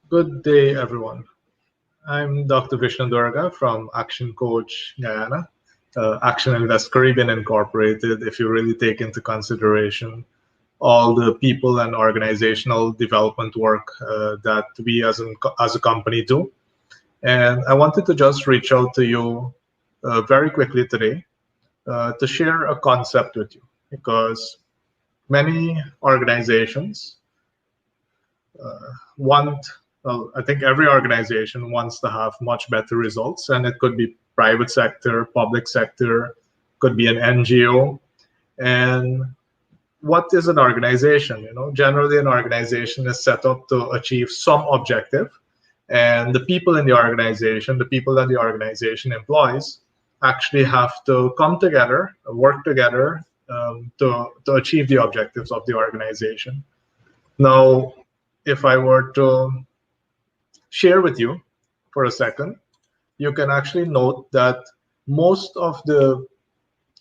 Good day, everyone. I'm Dr. Vishnu Durga from Action Coach Guyana, Action Invest Caribbean Incorporated. If you really take into consideration all the people and organizational development work that we as a company do. And I wanted to just reach out to you very quickly today to share a concept with you because many organizations want, well, I think every organization wants to have much better results, and it could be private sector, public sector, could be an NGO. And what is an organization? Generally, an organization is set up to achieve some objective, and the people in the organization, the people that the organization employs, actually have to come together, work together to achieve the objectives of the organization. Now, if I were to share with you for a second, you can actually note that most of the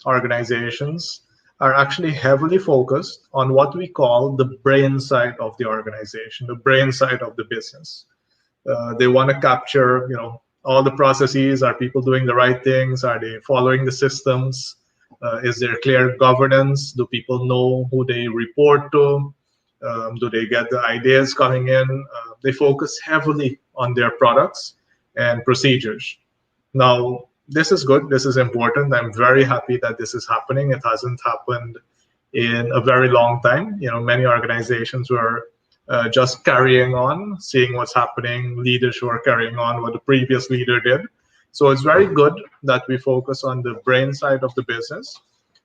organizations are actually heavily focused on what we call the brain side of the organization, the brain side of the business. They want to capture, all the processes. Are people doing the right things? Are they following the systems? Is there clear governance? Do people know who they report to? Do they get the ideas coming in? They focus heavily on their products and procedures. Now, this is good. This is important. I'm very happy that this is happening. It hasn't happened in a very long time. Many organizations were just carrying on, seeing what's happening, leaders who are carrying on what the previous leader did. So it's very good that we focus on the brain side of the business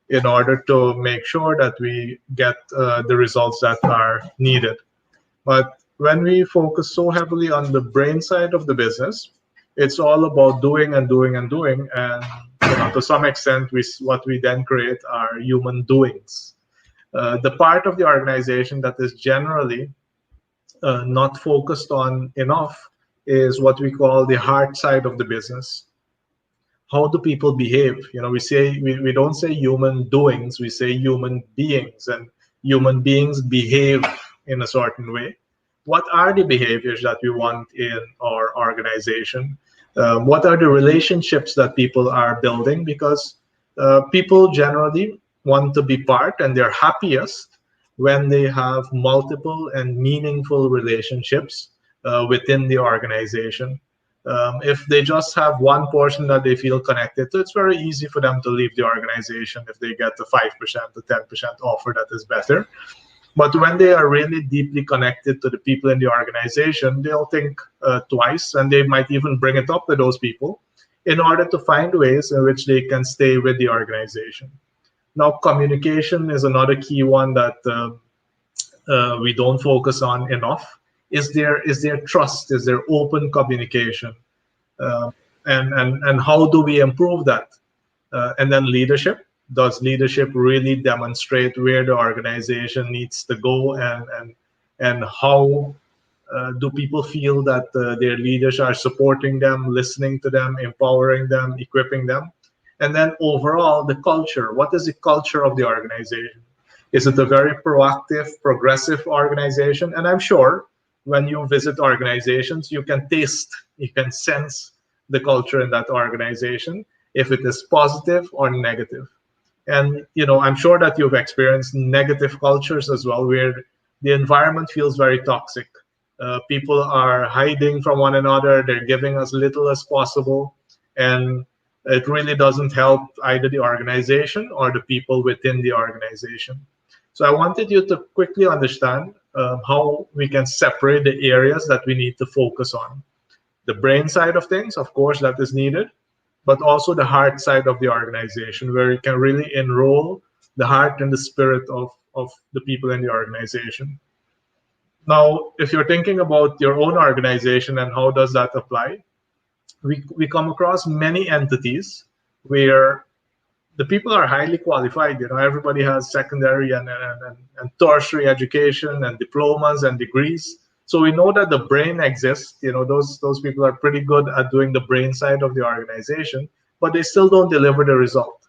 in order to make sure that we get the results that are needed. But when we focus so heavily on the brain side of the business, it's all about doing and doing and doing. And to some extent, what we then create are human doings. The part of the organization that is generally not focused on enough is what we call the heart side of the business. How do people behave? We don't say human doings, we say human beings, and human beings behave in a certain way. What are the behaviors that we want in our organization? What are the relationships that people are building? Because people generally want to be part, and they're happiest when they have multiple and meaningful relationships within the organization. If they just have one portion that they feel connected to, it's very easy for them to leave the organization if they get the 5% to 10% offer that is better. But when they are really deeply connected to the people in the organization, they'll think twice, and they might even bring it up to those people in order to find ways in which they can stay with the organization. Now, communication is another key one that we don't focus on enough. Is there trust? Is there open communication? Uh, and how do we improve that? And then leadership. Does leadership really demonstrate where the organization needs to go, and how do people feel that their leaders are supporting them, listening to them, empowering them, equipping them? And then overall, the culture. What is the culture of the organization? Is it a very proactive, progressive organization? And I'm sure when you visit organizations, you can taste, you can sense the culture in that organization, if it is positive or negative. And I'm sure that you've experienced negative cultures as well, where the environment feels very toxic. People are hiding from one another. They're giving as little as possible, and it really doesn't help either the organization or the people within the organization. So I wanted you to quickly understand how we can separate the areas that we need to focus on. The brain side of things, of course, that is needed, but also the heart side of the organization, where you can really enroll the heart and the spirit of the people in the organization. Now, if you're thinking about your own organization and how does that apply, we come across many entities where the people are highly qualified. Everybody has secondary and tertiary education and diplomas and degrees. So we know that the brain exists. Those people are pretty good at doing the brain side of the organization, but they still don't deliver the result.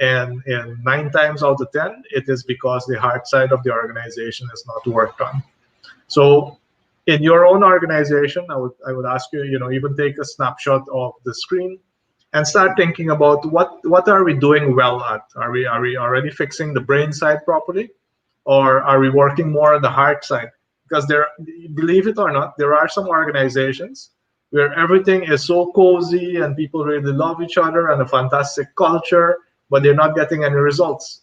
And 9 times out of 10, it is because the heart side of the organization is not worked on. So in your own organization, I would ask you, even take a snapshot of the screen and start thinking about what are we doing well at? Are we already fixing the brain side properly, or are we working more on the heart side? Because believe it or not, there are some organizations where everything is so cozy and people really love each other and a fantastic culture, but they're not getting any results.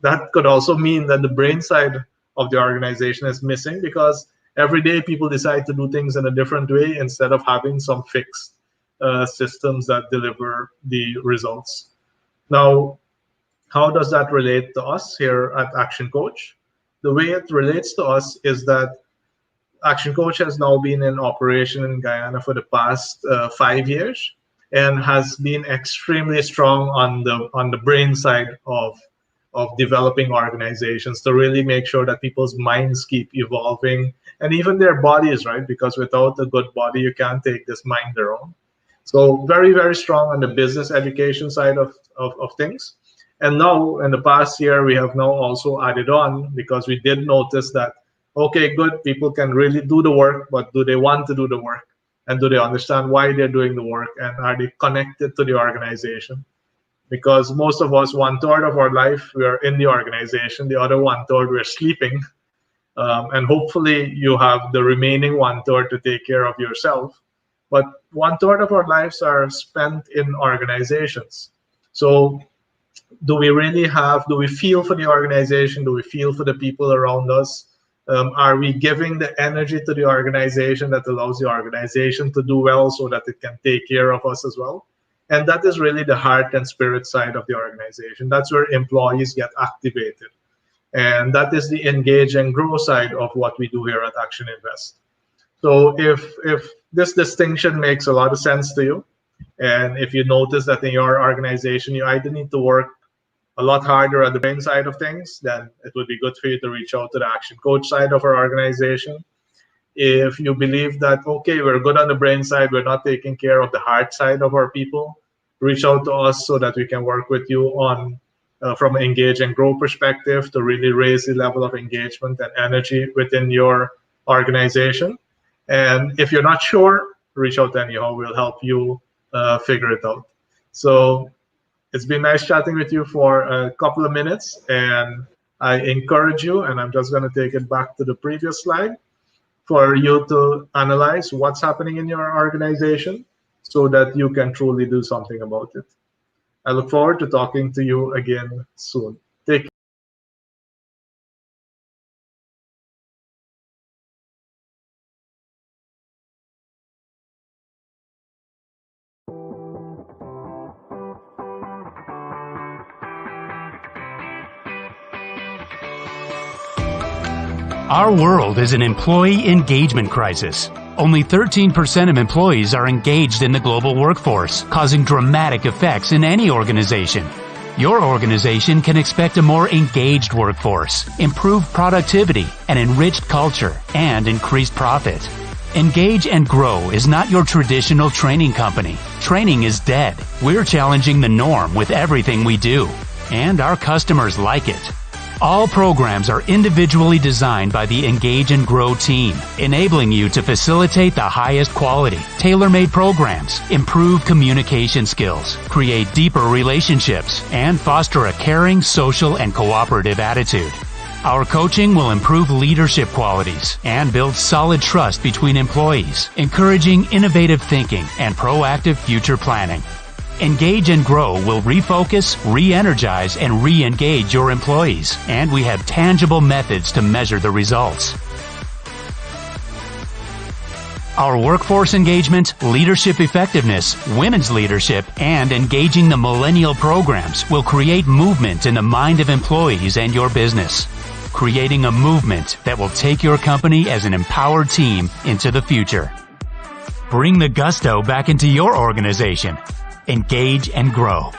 That could also mean that the brain side of the organization is missing, because every day people decide to do things in a different way instead of having some fixed systems that deliver the results. Now, how does that relate to us here at Action Coach? The way it relates to us is that Action Coach has now been in operation in Guyana for the past 5 years and has been extremely strong on the brain side of developing organizations to really make sure that people's minds keep evolving, and even their bodies, right? Because without a good body, you can't take this mind around. So very, very strong on the business education side of things. And now in the past year, we have now also added on, because we did notice that, okay, good, people can really do the work, but do they want to do the work? And do they understand why they're doing the work? And are they connected to the organization? Because most of us, 1/3 of our life, we are in the organization. The other 1/3, we're sleeping. And hopefully you have the remaining 1/3 to take care of yourself. But 1/3 of our lives are spent in organizations. So do we feel for the organization? Do we feel for the people around us? Are we giving the energy to the organization that allows the organization to do well so that it can take care of us as well? And that is really the heart and spirit side of the organization. That's where employees get activated. And that is the engage and grow side of what we do here at Action Invest. So if this distinction makes a lot of sense to you, and if you notice that in your organization, you either need to work a lot harder at the brain side of things, then it would be good for you to reach out to the Action Coach side of our organization. If you believe that, okay, we're good on the brain side, we're not taking care of the heart side of our people, reach out to us so that we can work with you on from an engage and grow perspective to really raise the level of engagement and energy within your organization. And if you're not sure, reach out anyhow. We'll help you figure it out. So it's been nice chatting with you for a couple of minutes, and I encourage you, and I'm just going to take it back to the previous slide, for you to analyze what's happening in your organization so that you can truly do something about it. I look forward to talking to you again soon. Take care. Our world is an employee engagement crisis. Only 13% of employees are engaged in the global workforce, causing dramatic effects in any organization. Your organization can expect a more engaged workforce, improved productivity, an enriched culture, and increased profit. Engage and Grow is not your traditional training company. Training is dead. We're challenging the norm with everything we do, and our customers like it. All programs are individually designed by the Engage and Grow team, enabling you to facilitate the highest quality, tailor-made programs, improve communication skills, create deeper relationships, and foster a caring, social, and cooperative attitude. Our coaching will improve leadership qualities and build solid trust between employees, encouraging innovative thinking and proactive future planning. Engage and Grow will refocus, re-energize, and re-engage your employees, and we have tangible methods to measure the results. Our workforce engagement, leadership effectiveness, women's leadership, and engaging the millennial programs will create movement in the mind of employees and your business, creating a movement that will take your company as an empowered team into the future. Bring the gusto back into your organization. Engage and Grow.